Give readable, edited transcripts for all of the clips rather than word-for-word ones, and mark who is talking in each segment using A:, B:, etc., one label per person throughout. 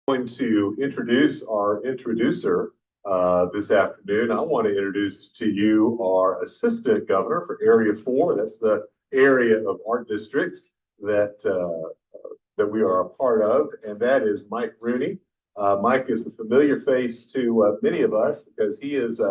A: Going to introduce our introducer this afternoon. I want to introduce to you our Assistant Governor for Area 4. That's the area of our district that we are a part of, and that is Mike Rooney. Mike is a familiar face to many of us because he is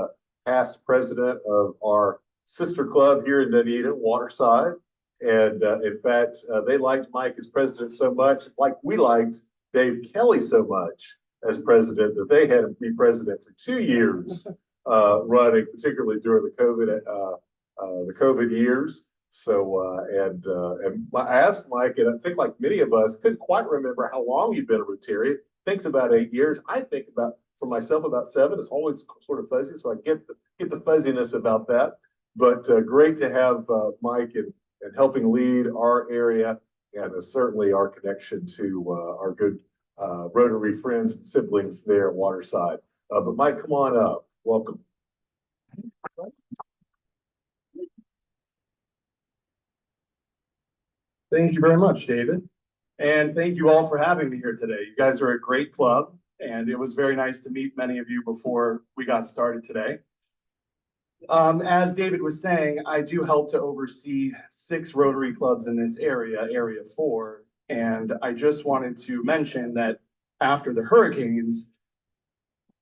A: past president of our sister club here in Dunedin, Waterside. And in fact, they liked Mike as president so much, like we liked Dave Kelly so much as president, that they had him be president for 2 years running, particularly during the COVID years. So and I asked Mike, and I think like many of us couldn't quite remember how long he'd been a Rotarian. Thinks about 8 years. I think about, for myself, about 7. It's always sort of fuzzy, so I get the fuzziness about that. But great to have Mike and helping lead our area, and certainly our connection to our good Rotary friends and siblings there at Waterside. But Mike, come on up. Welcome.
B: Thank you very much, David. And thank you all for having me here today. You guys are a great club, and it was very nice to meet many of you before we got started today. As David was saying, I do help to oversee 6 Rotary clubs in this area, Area 4, and I just wanted to mention that after the hurricanes,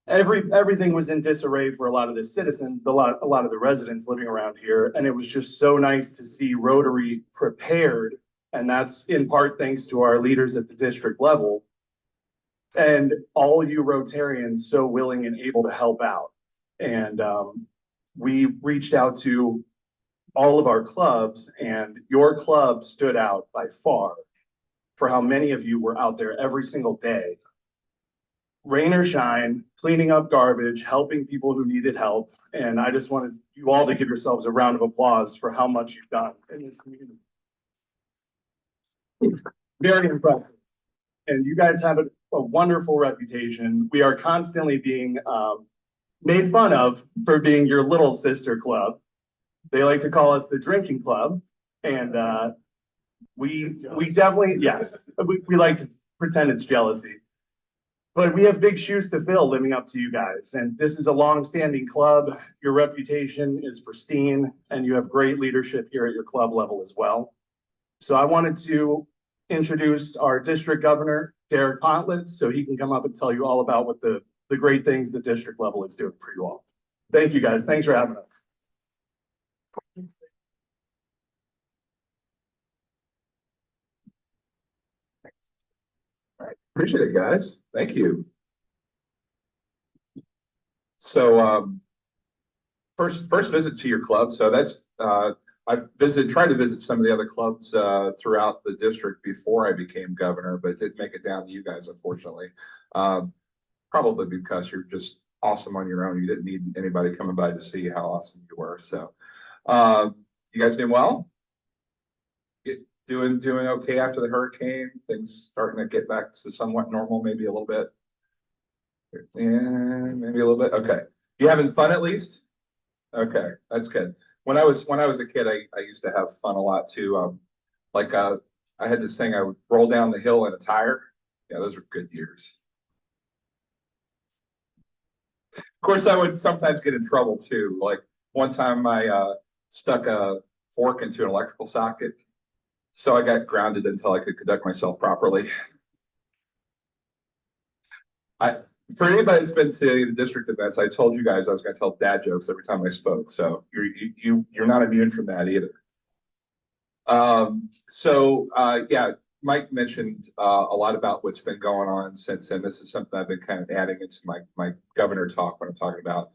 B: everything was in disarray for a lot of the citizens, a lot of the residents living around here, and it was just so nice to see Rotary prepared, and that's in part thanks to our leaders at the district level, and all you Rotarians so willing and able to help out. And we reached out to all of our clubs, and your club stood out by far for how many of you were out there every single day, rain or shine, cleaning up garbage, helping people who needed help. And I just wanted you all to give yourselves a round of applause for how much you've done in this community. Very impressive. And you guys have a wonderful reputation. We are constantly being made fun of for being your little sister club. They like to call us the drinking club, and we definitely, yes, we like to pretend it's jealousy, but we have big shoes to fill living up to you guys. And this is a long-standing club. Your reputation is pristine, and you have great leadership here at your club level as well. So I wanted to introduce our district governor, Derek Pontlitz, so he can come up and tell you all about what the great things the district level is doing for you all. Thank you, guys. Thanks for having us.
C: All right. Appreciate it, guys. Thank you. So first visit to your club. So that's I've tried to visit some of the other clubs throughout the district before I became governor, but didn't make it down to you guys, unfortunately. Probably because you're just awesome on your own. You didn't need anybody coming by to see how awesome you were. So you guys doing well? Doing okay after the hurricane? Things starting to get back to somewhat normal, maybe a little bit. Yeah, maybe a little bit. Okay. You having fun at least? Okay, that's good. When I was a kid, I used to have fun a lot too. I had this thing, I would roll down the hill in a tire. Yeah, those were good years. Of course, I would sometimes get in trouble too. Like one time I stuck a fork into an electrical socket, so I got grounded until I could conduct myself properly. For anybody that's been to the district events, I told you guys I was going to tell dad jokes every time I spoke, so you're not immune from that either. Yeah, Mike mentioned a lot about what's been going on since then. This is something I've been kind of adding into my governor talk when I'm talking about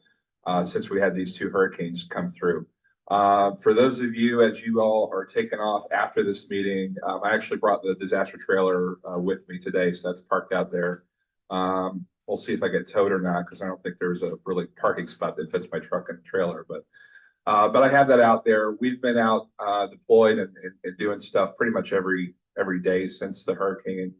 C: since we had these 2 hurricanes come through. For those of you, as you all are taking off after this meeting, I actually brought the disaster trailer with me today, so that's parked out there. We'll see if I get towed or not, because I don't think there's a really parking spot that fits my truck and trailer, but I have that out there. We've been out deployed and doing stuff pretty much every day since the hurricanes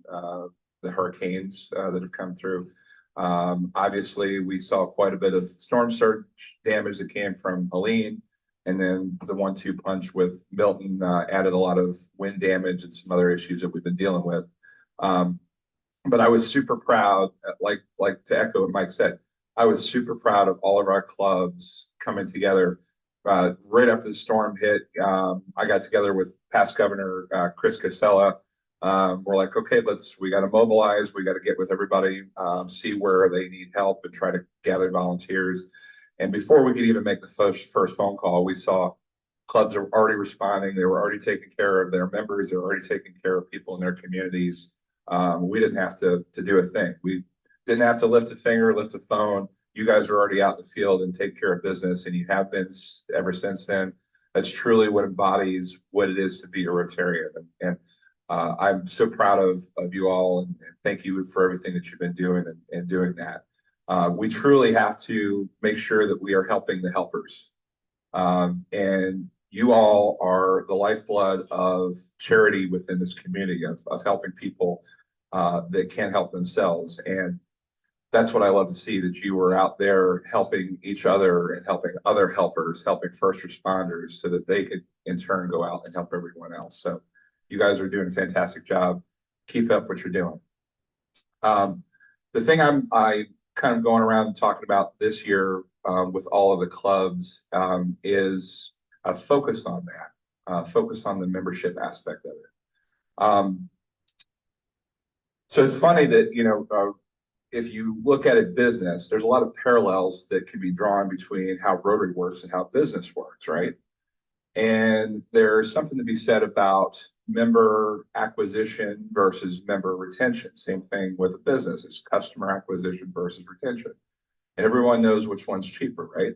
C: that have come through. Obviously, we saw quite a bit of storm surge damage that came from Helene, and then the 1-2 punch with Milton added a lot of wind damage and some other issues that we've been dealing with. But I was super proud, like to echo what Mike said, I was super proud of all of our clubs coming together. Right after the storm hit, I got together with past Governor Chris Casella. We're like, okay, we got to mobilize. We got to get with everybody, see where they need help and try to gather volunteers. And before we could even make the first phone call, we saw clubs are already responding. They were already taking care of their members. They were already taking care of people in their communities. We didn't have to do a thing. We didn't have to lift a finger, lift a phone. You guys are already out in the field and take care of business, and you have been ever since then. That's truly what embodies what it is to be a Rotarian. And I'm so proud of you all, and thank you for everything that you've been doing and doing that. We truly have to make sure that we are helping the helpers. And you all are the lifeblood of charity within this community of helping people that can't help themselves. And that's what I love to see, that you were out there helping each other and helping other helpers, helping first responders so that they could in turn go out and help everyone else. So you guys are doing a fantastic job. Keep up what you're doing. The thing I kind of going around and talking about this year with all of the clubs is a focus on that, focus on the membership aspect of it. So it's funny that, if you look at it business, there's a lot of parallels that can be drawn between how Rotary works and how business works, right? And there's something to be said about member acquisition versus member retention. Same thing with a business, it's customer acquisition versus retention. And everyone knows which one's cheaper, right?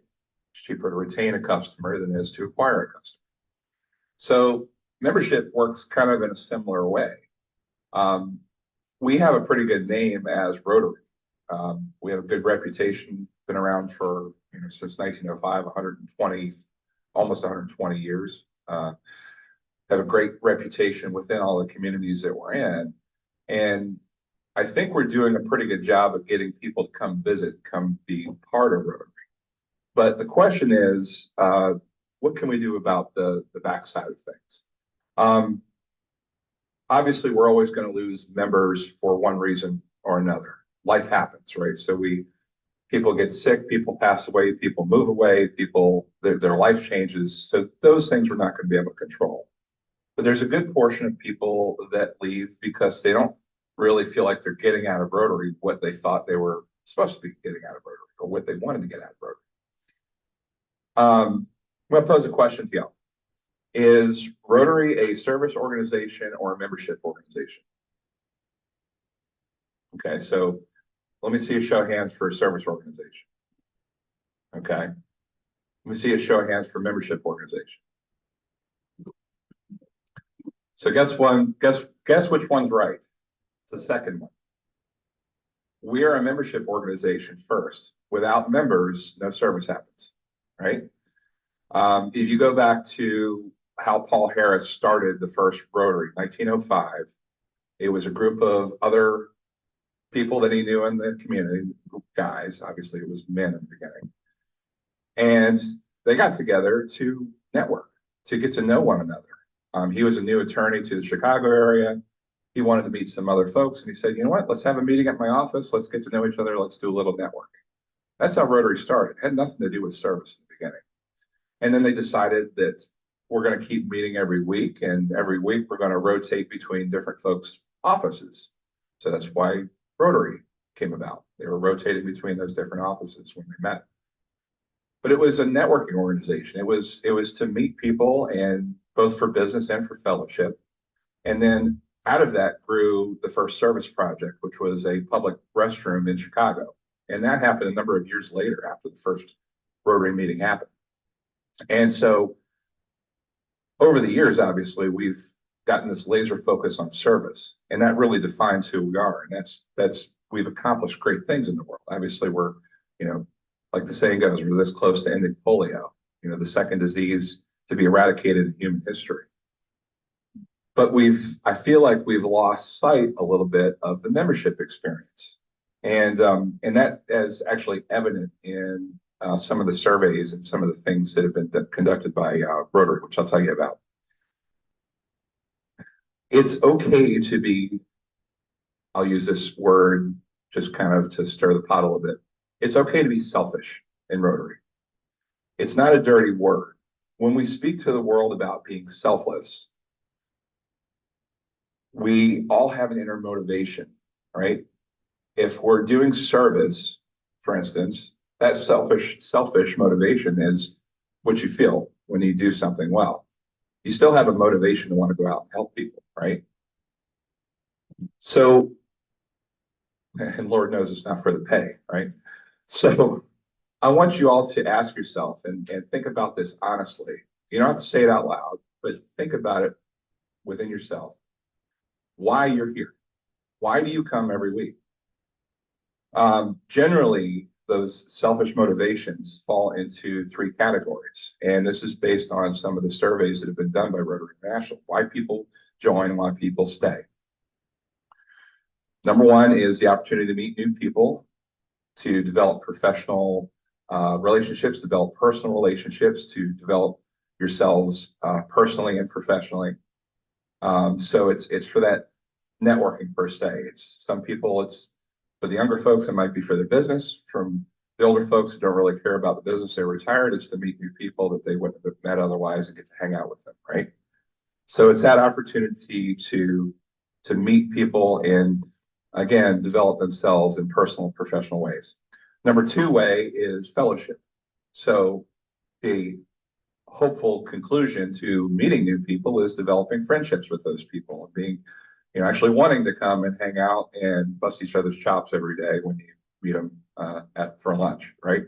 C: It's cheaper to retain a customer than it is to acquire a customer. So membership works kind of in a similar way. We have a pretty good name as Rotary. We have a good reputation, been around for, since 1905, 120, almost 120 years. Have a great reputation within all the communities that we're in. And I think we're doing a pretty good job of getting people to come visit, come be part of Rotary. But the question is, what can we do about the backside of things? Obviously, we're always going to lose members for one reason or another. Life happens, right? So people get sick, people pass away, people move away, their life changes. So those things we're not going to be able to control. But there's a good portion of people that leave because they don't really feel like they're getting out of Rotary what they thought they were supposed to be getting out of Rotary or what they wanted to get out of Rotary. I'm going to pose a question to y'all. Is Rotary a service organization or a membership organization? Okay, so let me see a show of hands for a service organization. Okay, let me see a show of hands for membership organization. So guess which one's right? It's the second one. We are a membership organization first. Without members, no service happens, right? If you go back to how Paul Harris started the first Rotary, 1905, it was a group of other people that he knew in the community, guys, obviously it was men in the beginning. And they got together to network, to get to know one another. He was a new attorney to the Chicago area. He wanted to meet some other folks, and he said, you know what, let's have a meeting at my office. Let's get to know each other. Let's do a little networking. That's how Rotary started. It had nothing to do with service in the beginning. And then they decided that we're going to keep meeting every week, and every week we're going to rotate between different folks' offices. So that's why Rotary came about. They were rotating between those different offices when they met. But it was a networking organization. It was to meet people, and both for business and for fellowship. And then out of that grew the first service project, which was a public restroom in Chicago. And that happened a number of years later after the first Rotary meeting happened. And so over the years, obviously, we've gotten this laser focus on service, and that really defines who we are. And that's we've accomplished great things in the world. Obviously, we're, like the saying goes, we're this close to ending polio, the second disease to be eradicated in human history. But I feel like we've lost sight a little bit of the membership experience. And that is actually evident in some of the surveys and some of the things that have been conducted by Rotary, which I'll tell you about. It's okay to be I'll use this word just kind of to stir the pot a little bit. It's okay to be selfish in Rotary. It's not a dirty word. When we speak to the world about being selfless, we all have an inner motivation, right? If we're doing service, for instance, that selfish motivation is what you feel when you do something well. You still have a motivation to want to go out and help people, right? So, and Lord knows it's not for the pay, right? So I want you all to ask yourself and think about this honestly. You don't have to say it out loud, but think about it within yourself. Why you're here. Why do you come every week? Generally, those selfish motivations fall into three categories. And this is based on some of the surveys that have been done by Rotary International, why people join, why people stay. Number one is the opportunity to meet new people, to develop professional relationships, develop personal relationships, to develop yourselves personally and professionally. So it's for that networking per se. It's some people, it's for the younger folks, it might be for their business. From the older folks who don't really care about the business, they're retired, it's to meet new people that they wouldn't have met otherwise and get to hang out with them, right? So it's that opportunity to meet people and, again, develop themselves in personal and professional ways. Number two way is fellowship. So the hopeful conclusion to meeting new people is developing friendships with those people and being, actually wanting to come and hang out and bust each other's chops every day when you meet them for lunch, right?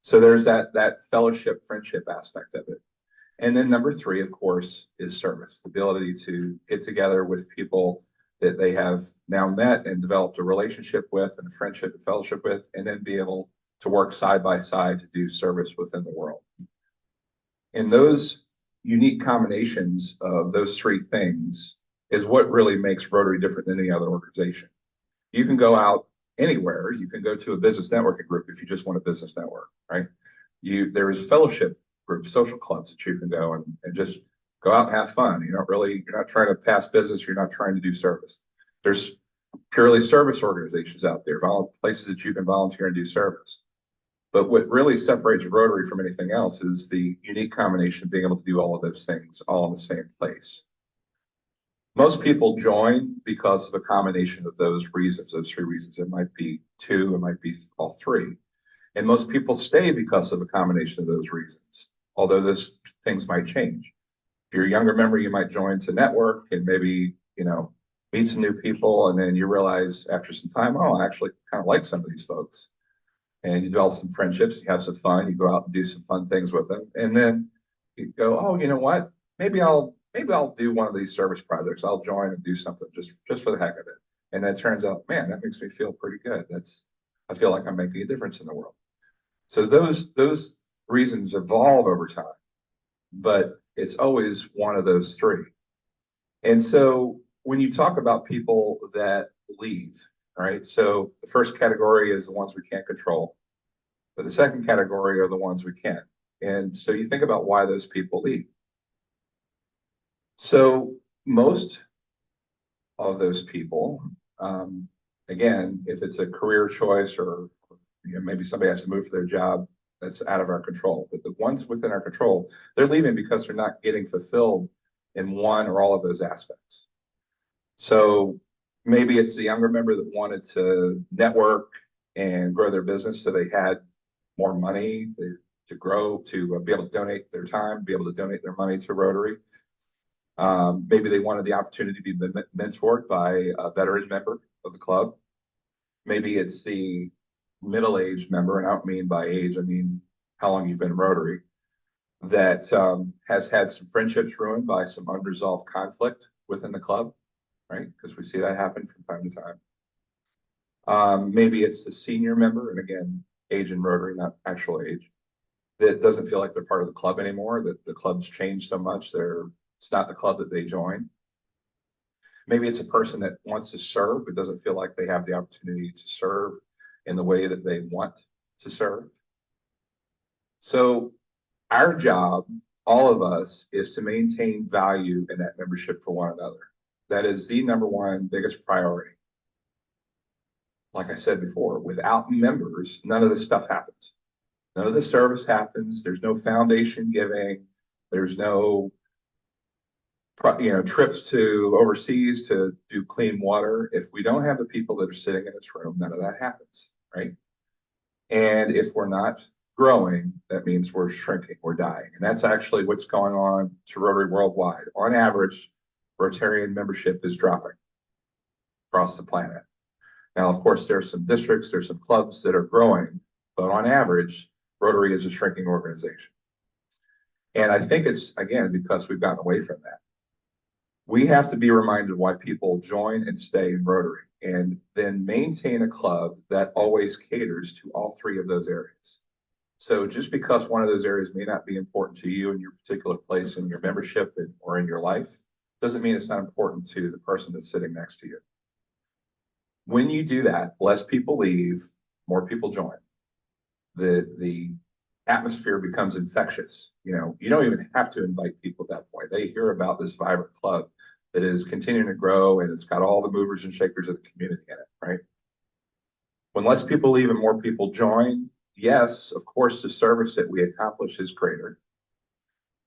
C: So there's that fellowship, friendship aspect of it. And then number three, of course, is service, the ability to get together with people that they have now met and developed a relationship with and a friendship and fellowship with, and then be able to work side by side to do service within the world. And those unique combinations of those three things is what really makes Rotary different than any other organization. You can go out anywhere. You can go to a business networking group if you just want a business network, right? There is fellowship groups, social clubs that you can go and just go out and have fun. You're not trying to pass business. You're not trying to do service. There's purely service organizations out there, places that you can volunteer and do service. But what really separates Rotary from anything else is the unique combination of being able to do all of those things all in the same place. Most people join because of a combination of those reasons, those three reasons. It might be two, it might be all three. And most people stay because of a combination of those reasons, although those things might change. If you're a younger member, you might join to network and maybe, meet some new people. And then you realize after some time, oh, I actually kind of like some of these folks. And you develop some friendships, you have some fun, you go out and do some fun things with them. And then you go, oh, you know what? Maybe I'll do one of these service projects. I'll join and do something just for the heck of it. And then it turns out, man, that makes me feel pretty good. I feel like I'm making a difference in the world. So those reasons evolve over time, but it's always one of those three. And so when you talk about people that leave, all right, so the first category is the ones we can't control, but the second category are the ones we can. And so you think about why those people leave. So most of those people, again, if it's a career choice or maybe somebody has to move for their job, that's out of our control. But the ones within our control, they're leaving because they're not getting fulfilled in one or all of those aspects. So maybe it's the younger member that wanted to network and grow their business so they had more money to grow, to be able to donate their time, be able to donate their money to Rotary. Maybe they wanted the opportunity to be mentored by a veteran member of the club. Maybe it's the middle-aged member, and I don't mean by age, I mean how long you've been in Rotary, that has had some friendships ruined by some unresolved conflict within the club, right? Because we see that happen from time to time. Maybe it's the senior member, and again, age in Rotary, not actual age, that doesn't feel like they're part of the club anymore, that the club's changed so much, it's not the club that they joined. Maybe it's a person that wants to serve, but doesn't feel like they have the opportunity to serve in the way that they want to serve. So our job, all of us, is to maintain value in that membership for one another. That is the number one biggest priority. like I said before, without members, none of this stuff happens. None of the service happens. There's no foundation giving. There's no, trips to overseas to do clean water. If we don't have the people that are sitting in this room, none of that happens, right? And if we're not growing, that means we're shrinking, we're dying. And that's actually what's going on to Rotary worldwide. On average, Rotarian membership is dropping across the planet. Now, of course, there are some districts, there's some clubs that are growing, but on average, Rotary is a shrinking organization. And I think it's, again, because we've gotten away from that. We have to be reminded why people join and stay in Rotary, and then maintain a club that always caters to all three of those areas. So just because one of those areas may not be important to you in your particular place in your membership or in your life, doesn't mean it's not important to the person that's sitting next to you. When you do that, less people leave, more people join. The atmosphere becomes infectious. You don't even have to invite people at that point. They hear about this vibrant club that is continuing to grow, and it's got all the movers and shakers of the community in it, right? When less people leave and more people join, yes, of course, the service that we accomplish is greater,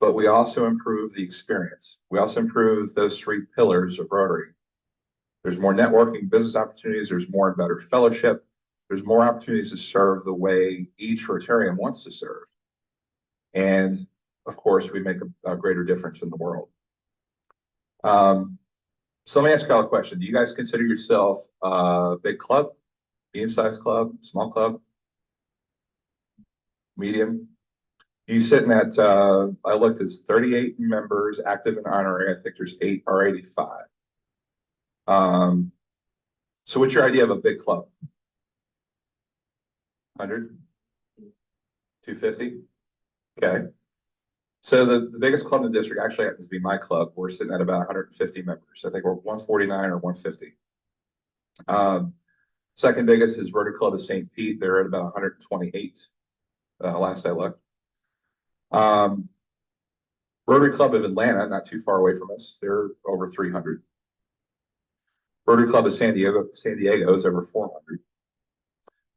C: but we also improve the experience. We also improve those three pillars of Rotary. There's more networking, business opportunities. There's more and better fellowship. There's more opportunities to serve the way each Rotarian wants to serve. And of course, we make a greater difference in the world. So let me ask y'all a question. Do you guys consider yourself a big club, medium-sized club, small club, medium? You sitting at, I looked, as 38 members, active and honorary. I think there's 8 or 85. So what's your idea of a big club? 100? 250? Okay. So the biggest club in the district actually happens to be my club. We're sitting at about 150 members. I think we're 149 or 150. Second biggest is Rotary Club of St. Pete. They're at about 128, last I looked. Rotary Club of Atlanta, not too far away from us, they're over 300. Rotary Club of San Diego is over 400.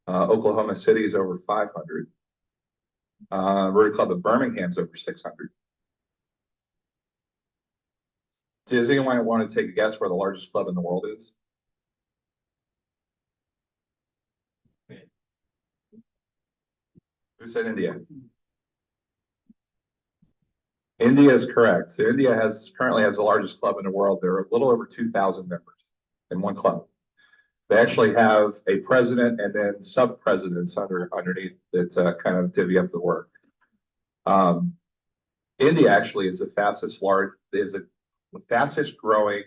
C: Oklahoma City is over 500. Rotary Club of Birmingham is over 600. Does anyone want to take a guess where the largest club in the world is? Who said India? India is correct. So India currently has the largest club in the world. There are a little over 2,000 members in one club. They actually have a president and then sub-presidents underneath that kind of divvy up the work. India actually is the fastest growing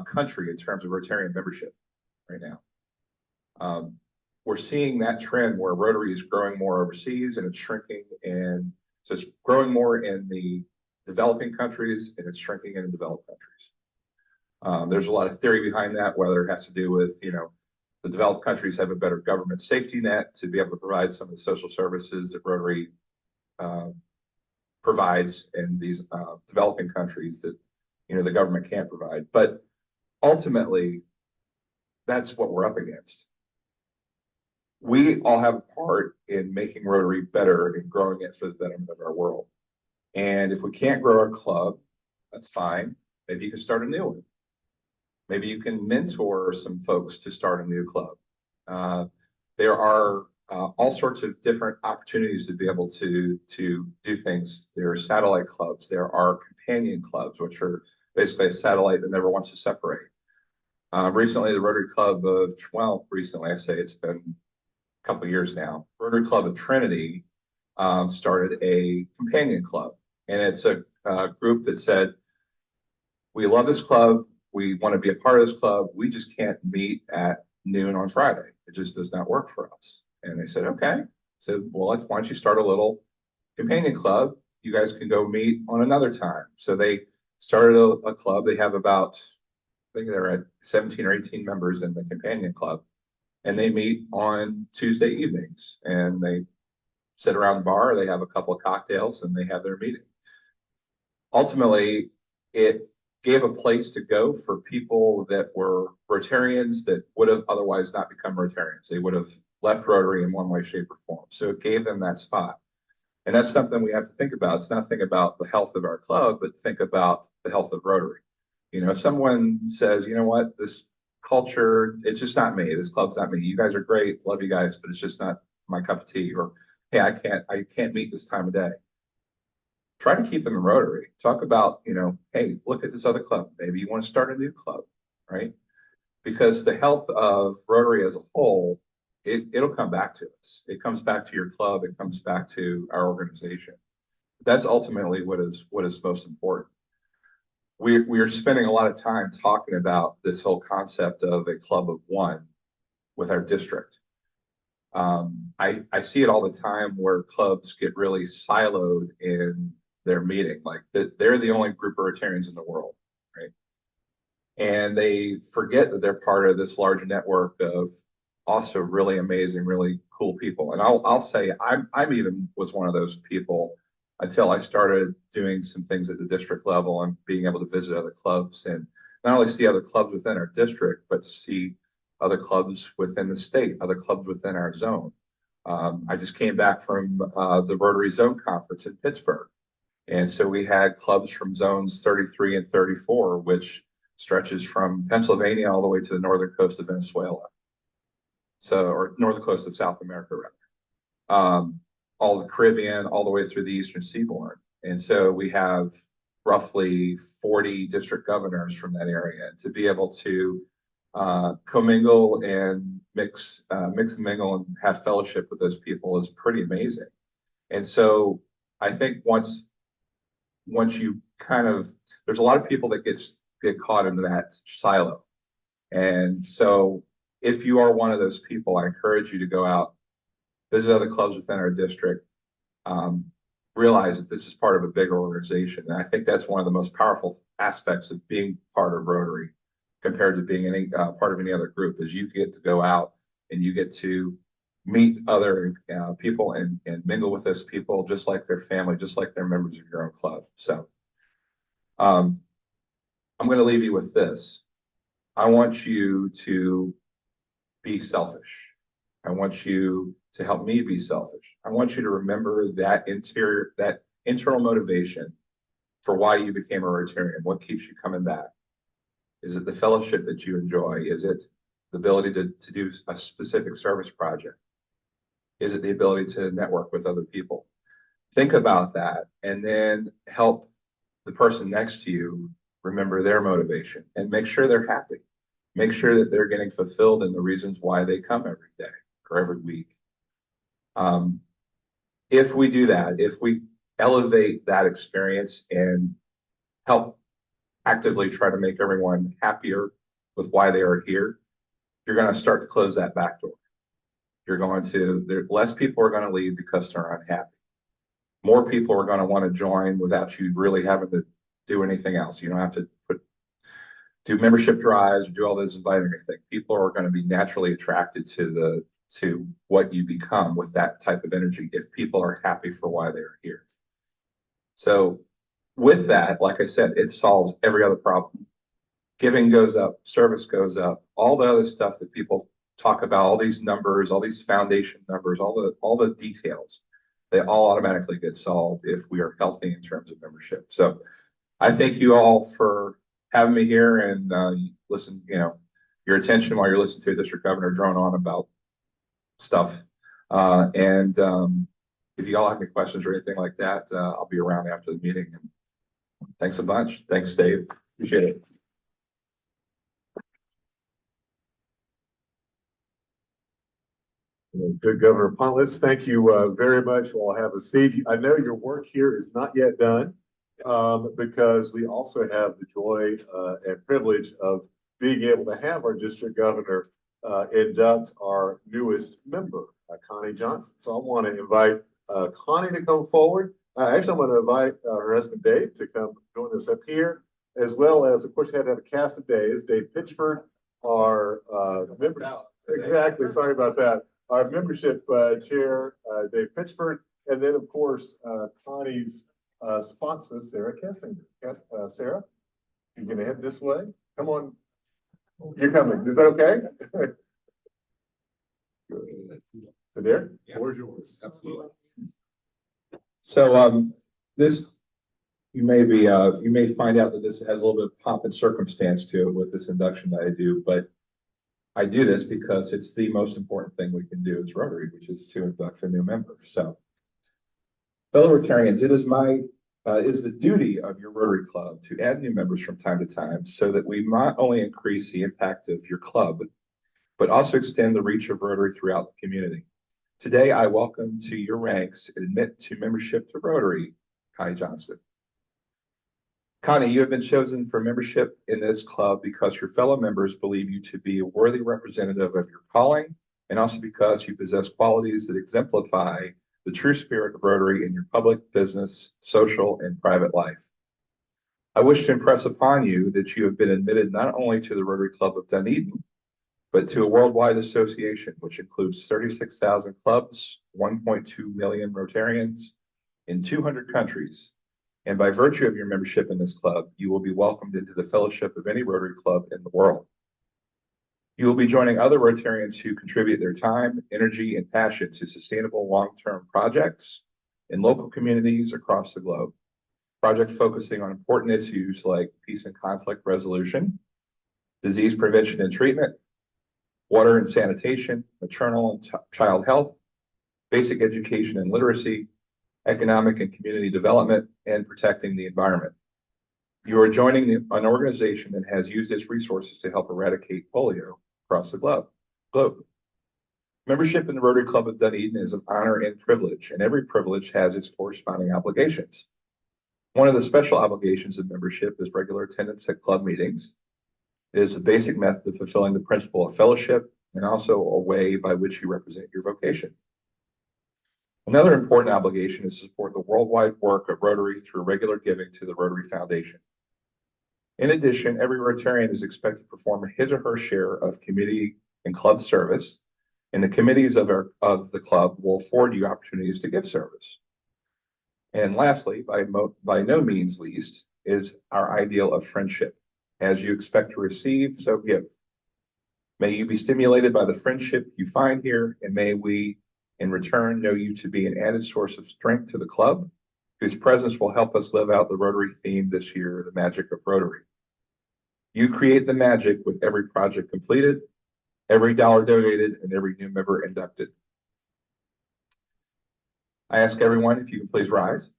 C: country in terms of Rotarian membership right now. We're seeing that trend where Rotary is growing more overseas and it's shrinking, and so it's growing more in the developing countries and it's shrinking in the developed countries. There's a lot of theory behind that, whether it has to do with, the developed countries have a better government safety net to be able to provide some of the social services that Rotary provides in these developing countries that, the government can't provide. But ultimately, that's what we're up against. We all have a part in making Rotary better and growing it for the betterment of our world. And if we can't grow our club, that's fine. Maybe you can start a new one. Maybe you can mentor some folks to start a new club. There are all sorts of different opportunities to be able to do things. There are satellite clubs. There are companion clubs, which are basically a satellite that never wants to separate. Recently, the Rotary Club of, recently, I say it's been a couple of years now, Rotary Club of Trinity started a companion club. And it's a group that said, we love this club. We want to be a part of this club. We just can't meet at noon on Friday. It just does not work for us. And they said, okay. So, well, why don't you start a little companion club? You guys can go meet on another time. So they started a club. They have about, I think they're at 17 or 18 members in the companion club. And they meet on Tuesday evenings. And they sit around the bar. They have a couple of cocktails and they have their meeting. Ultimately, it gave a place to go for people that were Rotarians that would have otherwise not become Rotarians. They would have left Rotary in one way, shape, or form. So it gave them that spot. And that's something we have to think about. It's not think about the health of our club, but think about the health of Rotary. You know, if someone says, you know what, this culture, it's just not me. This club's not me. You guys are great, love you guys, but it's just not my cup of tea. Or, hey, I can't meet this time of day. Try to keep them in Rotary. Talk about, you know, hey, look at this other club. Maybe you want to start a new club, right? Because the health of Rotary as a whole, it'll come back to us. It comes back to your club. It comes back to our organization. That's ultimately what is most important. We are spending a lot of time talking about this whole concept of a club of one with our district. I see it all the time where clubs get really siloed in their meeting, like they're the only group of Rotarians in the world, right? And they forget that they're part of this large network of also really amazing, really cool people. And I'll say I'm even was one of those people until I started doing some things at the district level and being able to visit other clubs and not only see other clubs within our district, but to see other clubs within the state, other clubs within our zone. I just came back from the Rotary Zone Conference in Pittsburgh. And so we had clubs from zones 33 and 34, which stretches from Pennsylvania all the way to the northern coast of Venezuela. So, or northern coast of South America, rather. All the Caribbean, all the way through the Eastern Seaboard. And so we have roughly 40 district governors from that area. And to be able to commingle and mix and mingle and have fellowship with those people is pretty amazing. And so I think once you kind of, there's a lot of people that get caught into that silo. And so if you are one of those people, I encourage you to go out, visit other clubs within our district, realize that this is part of a bigger organization. And I think that's one of the most powerful aspects of being part of Rotary compared to being any part of any other group is you get to go out and you get to meet other people and mingle with those people just like their family, just like they're members of your own club. So I'm going to leave you with this. I want you to be selfish. I want you to help me be selfish. I want you to remember that internal motivation for why you became a Rotarian. What keeps you coming back? Is it the fellowship that you enjoy? Is it the ability to do a specific service project? Is it the ability to network with other people? Think about that and then help the person next to you remember their motivation and make sure they're happy. Make sure that they're getting fulfilled in the reasons why they come every day or every week. If we do that, if we elevate that experience and help actively try to make everyone happier with why they are here, you're going to start to close that back door. Less people are going to leave because they're unhappy. More people are going to want to join without you really having to do anything else. You don't have to do membership drives or do all this inviting or anything. People are going to be naturally attracted to what you become with that type of energy if people are happy for why they're here. So with that, like I said, it solves every other problem. Giving goes up, service goes up, all the other stuff that people talk about, all these numbers, all these foundation numbers, all the details, they all automatically get solved if we are healthy in terms of membership. So I thank you all for having me here and listen, your attention while you're listening to a district governor drone on about stuff. If you all have any questions or anything like that, I'll be around after the meeting. And thanks a bunch. Thanks, Dave. Appreciate it.
A: Good, Governor Pontless. Thank you very much. We'll have a seat. I know your work here is not yet done because we also have the joy and privilege of being able to have our district governor induct our newest member, Connie Johnson. So I want to invite Connie to come forward. Actually, I'm going to invite her husband, Dave, to come join us up here, as well as, of course, we had to have a cast of days. Dave Pitchford, our member. Exactly. Sorry about that. Our membership chair, Dave Pitchford, and then, of course, Connie's sponsor, Sarah Kessinger. Sarah? You're gonna head this way? Come on. You're coming. Is that okay? So there, floor is yours.
C: Absolutely. So, this, you may find out that this has a little bit of pomp and circumstance to it with this induction that I do, but I do this because it's the most important thing we can do as Rotary, which is to induct a new member. So, fellow Rotarians, it is the duty of your Rotary Club to add new members from time to time so that we not only increase the impact of your club, but also extend the reach of Rotary throughout the community. Today, I welcome to your ranks and admit to membership to Rotary, Connie Johnston. Connie, you have been chosen for membership in this club because your fellow members believe you to be a worthy representative of your calling, and also because you possess qualities that exemplify the true spirit of Rotary in your public, business, social, and private life. I wish to impress upon you that you have been admitted not only to the Rotary Club of Dunedin, but to a worldwide association, which includes 36,000 clubs, 1.2 million Rotarians in 200 countries. And by virtue of your membership in this club, you will be welcomed into the fellowship of any Rotary Club in the world. You will be joining other Rotarians who contribute their time, energy, and passion to sustainable long-term projects in local communities across the globe. Projects focusing on important issues like peace and conflict resolution, disease prevention and treatment, water and sanitation, maternal and child health, basic education and literacy, economic and community development, and protecting the environment. You are joining an organization that has used its resources to help eradicate polio across the globe. Membership in the Rotary Club of Dunedin is an honor and privilege, and every privilege has its corresponding obligations. One of the special obligations of membership is regular attendance at club meetings. It is the basic method of fulfilling the principle of fellowship and also a way by which you represent your vocation. Another important obligation is to support the worldwide work of Rotary through regular giving to the Rotary Foundation. In addition, every Rotarian is expected to perform his or her share of community and club service, and the committees of the club will afford you opportunities to give service. And lastly, by no means least, is our ideal of friendship. As you expect to receive, so give. May you be stimulated by the friendship you find here, and may we, in return, know you to be an added source of strength to the club, whose presence will help us live out the Rotary theme this year, the magic of Rotary. You create the magic with every project completed, every dollar donated, and every new member inducted. I ask everyone if you can please rise.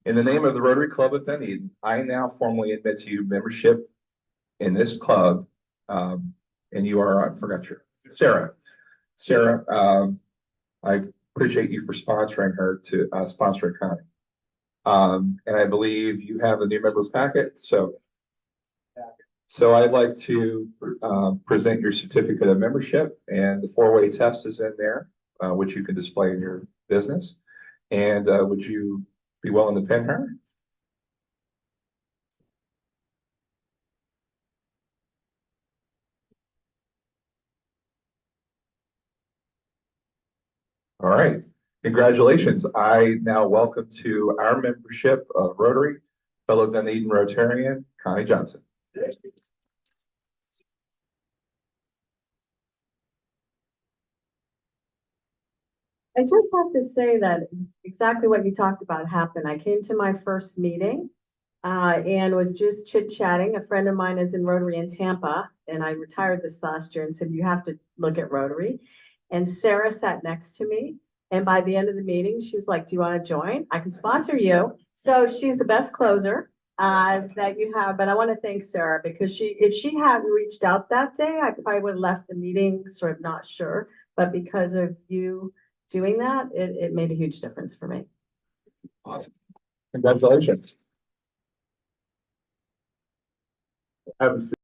C: In the name of the Rotary Club of Dunedin, I now formally admit to you membership in this club. And you are, I forgot your, Sarah. Sarah, I appreciate you for sponsoring her to sponsor Connie. And I believe you have a new member packet. So I'd like to present your certificate of membership, and the four-way test is in there, which you can display in your business. And would you be willing to pin her? All right. Congratulations. I now welcome to our membership of Rotary, fellow Dunedin Rotarian, Connie Johnson.
D: I just have to say that exactly what you talked about happened. I came to my first meeting and was just chit-chatting. A friend of mine is in Rotary in Tampa, and I retired this last year and said, you have to look at Rotary. And Sarah sat next to me. And by the end of the meeting, she was like, do you want to join? I can sponsor you. So she's the best closer that you have. But I want to thank Sarah, because if she hadn't reached out that day, I probably would have left the meeting sort of not sure. But because of you doing that, it made a huge difference for me.
C: Awesome. Congratulations.
A: Have a seat.